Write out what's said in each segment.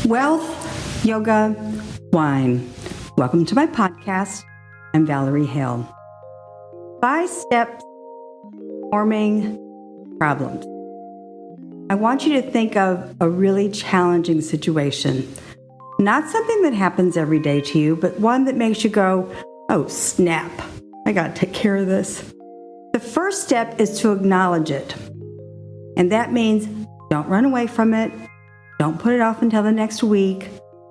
Wealth, yoga, wine. Welcome to my podcast. I'm Valerie Hale. 5 steps forming problems. I want you to think of a really challenging situation. Not something that happens every day to you, but one that makes you go, oh, snap. I got to take care of this. The first step is to acknowledge it. And that means don't run away from it. Don't put it off until the next week.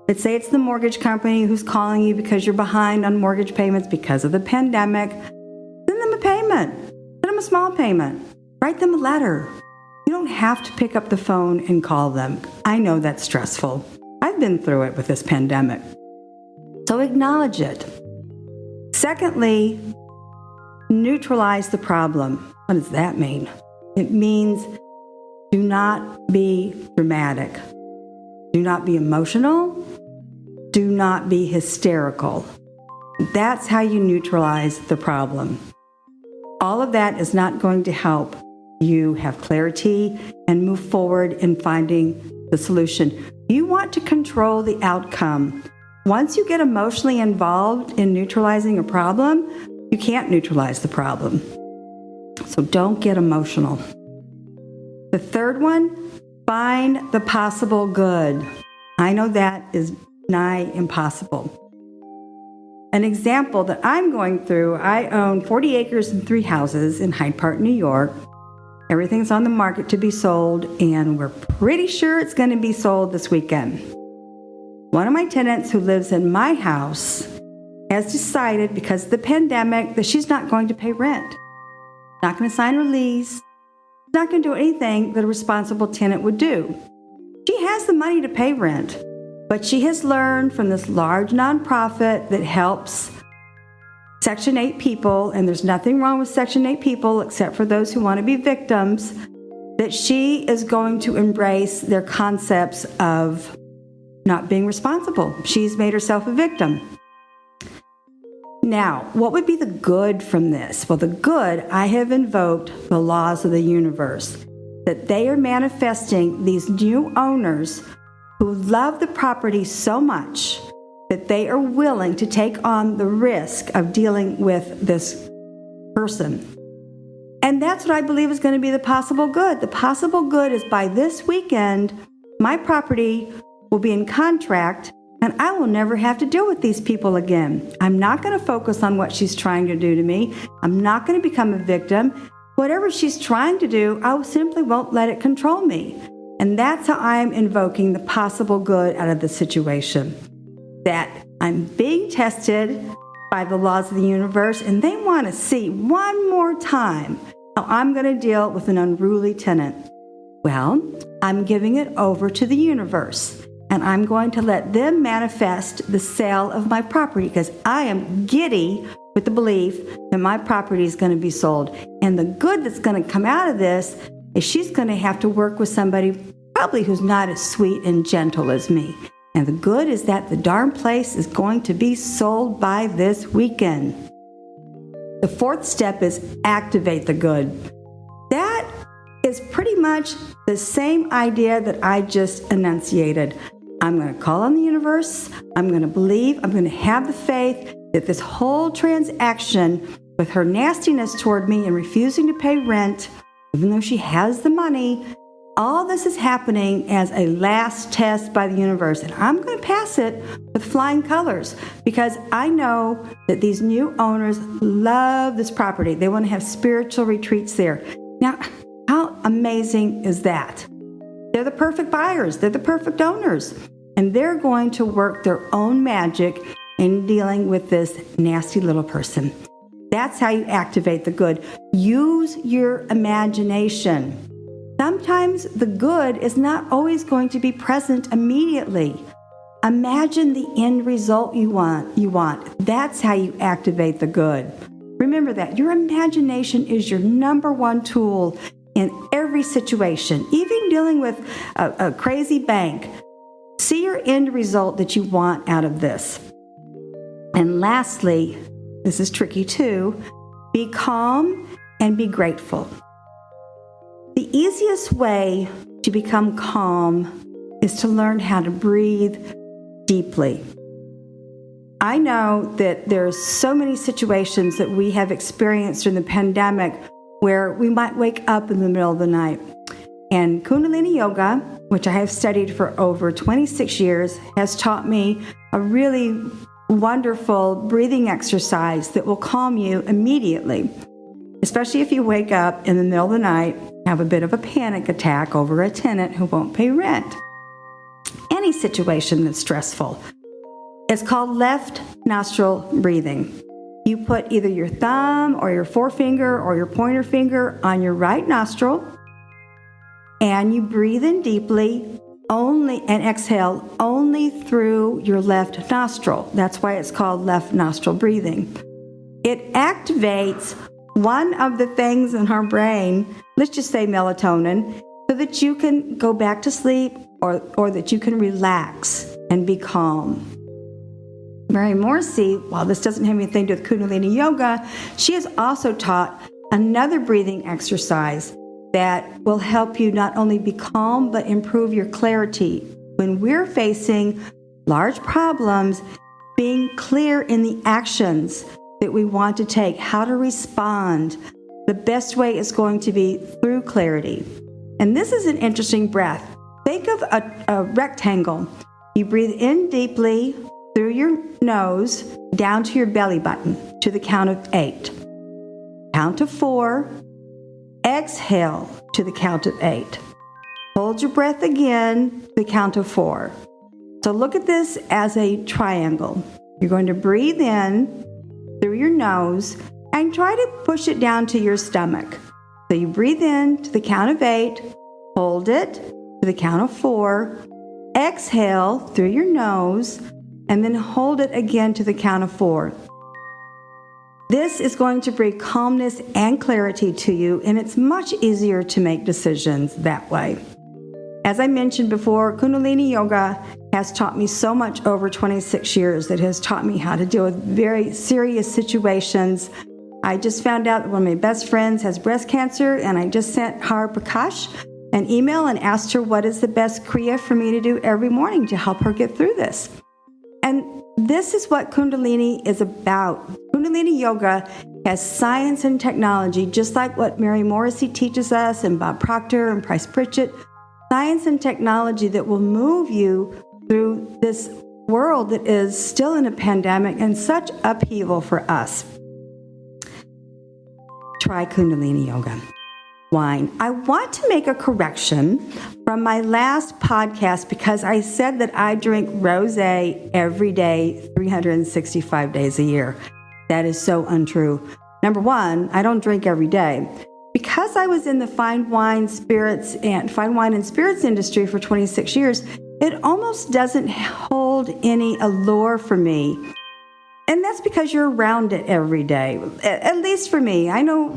But say it's the mortgage company who's calling you because you're behind on mortgage payments because of the pandemic. Send them a payment. Send them a small payment. Write them a letter. You don't have to pick up the phone and call them. I know that's stressful. I've been through it with this pandemic. So acknowledge it. Secondly, neutralize the problem. What does that mean? It means do not be dramatic. Do not be emotional. Do not be hysterical. That's how you neutralize the problem. All of that is not going to help you have clarity and move forward in finding the solution. You want to control the outcome. Once you get emotionally involved in neutralizing a problem, you can't neutralize the problem. So don't get emotional. The third one, find the possible good. I know that is nigh impossible. An example that I'm going through, I own 40 acres and 3 houses in Hyde Park, New York. Everything's on the market to be sold, and we're pretty sure it's going to be sold this weekend. One of my tenants who lives in my house has decided, because of the pandemic, that she's not going to pay rent. Not going to sign her lease. Not going to do anything that a responsible tenant would do. She has the money to pay rent, but she has learned from this large nonprofit that helps Section 8 people, and there's nothing wrong with Section 8 people except for those who want to be victims, that she is going to embrace their concepts of not being responsible. She's made herself a victim. Now, what would be the good from this? Well, the good, I have invoked the laws of the universe, that they are manifesting these new owners who love the property so much that they are willing to take on the risk of dealing with this person. And that's what I believe is going to be the possible good. The possible good is by this weekend, my property will be in contract and I will never have to deal with these people again. I'm not going to focus on what she's trying to do to me. I'm not going to become a victim. Whatever she's trying to do, I simply won't let it control me. And that's how I'm invoking the possible good out of the situation. That I'm being tested by the laws of the universe, and they want to see one more time how I'm going to deal with an unruly tenant. Well, I'm giving it over to the universe. And I'm going to let them manifest the sale of my property because I am giddy with the belief that my property is going to be sold. And the good that's going to come out of this is she's going to have to work with somebody probably who's not as sweet and gentle as me. And the good is that the darn place is going to be sold by this weekend. The fourth step is activate the good. That is pretty much the same idea that I just enunciated. I'm going to call on the universe. I'm going to believe. I'm going to have the faith that this whole transaction with her nastiness toward me and refusing to pay rent, even though she has the money, all this is happening as a last test by the universe. And I'm going to pass it with flying colors because I know that these new owners love this property. They want to have spiritual retreats there. Now, how amazing is that? They're the perfect buyers. They're the perfect owners. And they're going to work their own magic in dealing with this nasty little person. That's how you activate the good. Use your imagination. Sometimes the good is not always going to be present immediately. Imagine the end result you want. That's how you activate the good. Remember that. Your imagination is your number one tool in every situation, even dealing with a crazy bank. See your end result that you want out of this. And lastly, this is tricky too, be calm and be grateful. The easiest way to become calm is to learn how to breathe deeply. I know that there's so many situations that we have experienced during the pandemic where we might wake up in the middle of the night. And Kundalini Yoga, which I have studied for over 26 years, has taught me a really wonderful breathing exercise that will calm you immediately, especially if you wake up in the middle of the night, have a bit of a panic attack over a tenant who won't pay rent. Any situation that's stressful. It's called left nostril breathing. You put either your thumb or your forefinger or your pointer finger on your right nostril, and you breathe in deeply only and exhale only through your left nostril. That's why it's called left nostril breathing. It activates one of the things in our brain, let's just say melatonin, so that you can go back to sleep or that you can relax and be calm. Mary Morrissey, while this doesn't have anything to do with Kundalini Yoga, she has also taught another breathing exercise that will help you not only be calm, but improve your clarity. When we're facing large problems, being clear in the actions that we want to take, how to respond, the best way is going to be through clarity. And this is an interesting breath. Think of a rectangle. You breathe in deeply through your nose down to your belly button to the count of 8. Count to 4. Exhale to the count of 8. Hold your breath again to the count of 4. So look at this as a triangle. You're going to breathe in through your nose and try to push it down to your stomach. So you breathe in to the count of 8, hold it to the count of 4, exhale through your nose, and then hold it again to the count of 4. This is going to bring calmness and clarity to you, and it's much easier to make decisions that way. As I mentioned before, Kundalini Yoga has taught me so much over 26 years. It has taught me how to deal with very serious situations. I just found out that one of my best friends has breast cancer, and I just sent Har Prakash an email and asked her what is the best Kriya for me to do every morning to help her get through this. And this is what Kundalini is about. Kundalini Yoga has science and technology, just like what Mary Morrissey teaches us and Bob Proctor and Price Pritchett. Science and technology that will move you through this world that is still in a pandemic and such upheaval for us. Try Kundalini Yoga. Wine. I want to make a correction from my last podcast because I said that I drink rosé every day, 365 days a year. That is so untrue. Number one, I don't drink every day. Because I was in the fine wine and spirits industry for 26 years, it almost doesn't hold any allure for me. And that's because you're around it every day, at least for me. I know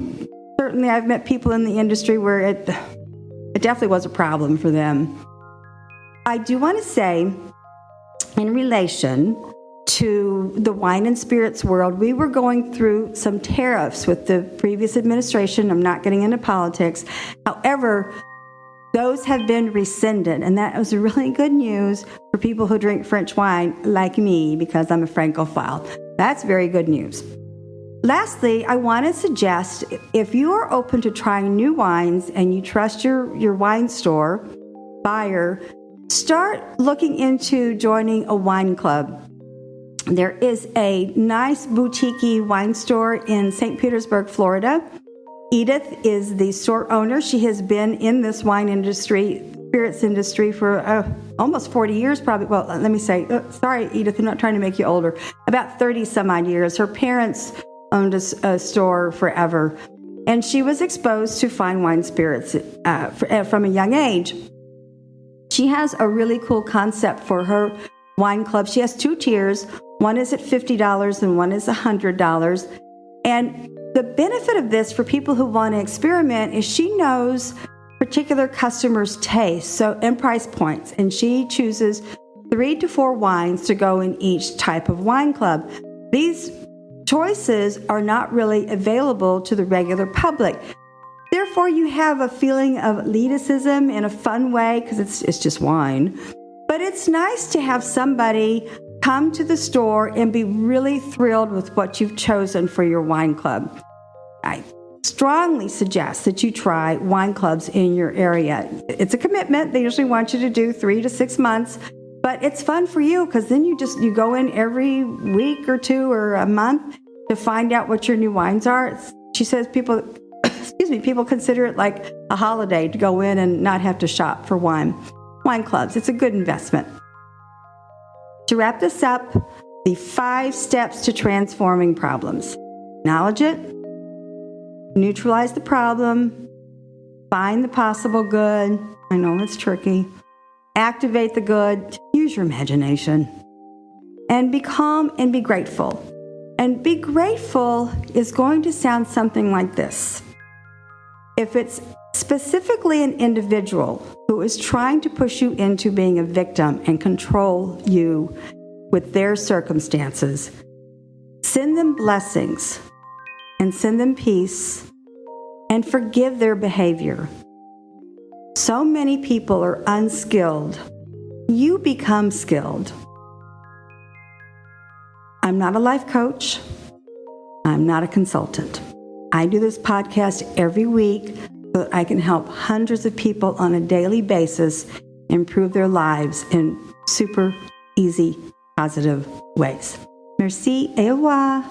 certainly I've met people in the industry where it definitely was a problem for them. I do want to say, in relation to the wine and spirits world, we were going through some tariffs with the previous administration. I'm not getting into politics. However, those have been rescinded, and that was really good news for people who drink French wine like me because I'm a Francophile. That's very good news. Lastly, I want to suggest if you are open to trying new wines and you trust your wine store buyer, start looking into joining a wine club. There is a nice boutique wine store in St. Petersburg, Florida. Edith is the store owner. She has been in this wine industry, spirits industry for almost 40 years probably. Well, let me say, sorry, Edith, I'm not trying to make you older. About 30 some odd years. Her parents owned a store forever. And she was exposed to fine wine spirits from a young age. She has a really cool concept for her wine club. She has 2 tiers. One is at $50 and one is $100. And the benefit of this for people who want to experiment is she knows particular customers' tastes and price points. And she chooses 3 to 4 wines to go in each type of wine club. These choices are not really available to the regular public. Therefore, you have a feeling of elitism in a fun way because it's just wine. But it's nice to have somebody come to the store and be really thrilled with what you've chosen for your wine club. I strongly suggest that you try wine clubs in your area. It's a commitment. They usually want you to do 3 to 6 months, but it's fun for you because then you go in every week or 2 or a month to find out what your new wines are. She says people consider it like a holiday to go in and not have to shop for wine. Wine clubs, it's a good investment. To wrap this up, the 5 steps to transforming problems. Acknowledge it, neutralize the problem, find the possible good. I know it's tricky. Activate the good, use your imagination. And be calm and be grateful. And be grateful is going to sound something like this. If it's specifically an individual who is trying to push you into being a victim and control you with their circumstances, send them blessings and send them peace and forgive their behavior. So many people are unskilled. You become skilled. I'm not a life coach. I'm not a consultant. I do this podcast every week so that I can help hundreds of people on a daily basis improve their lives in super easy, positive ways. Merci et au revoir.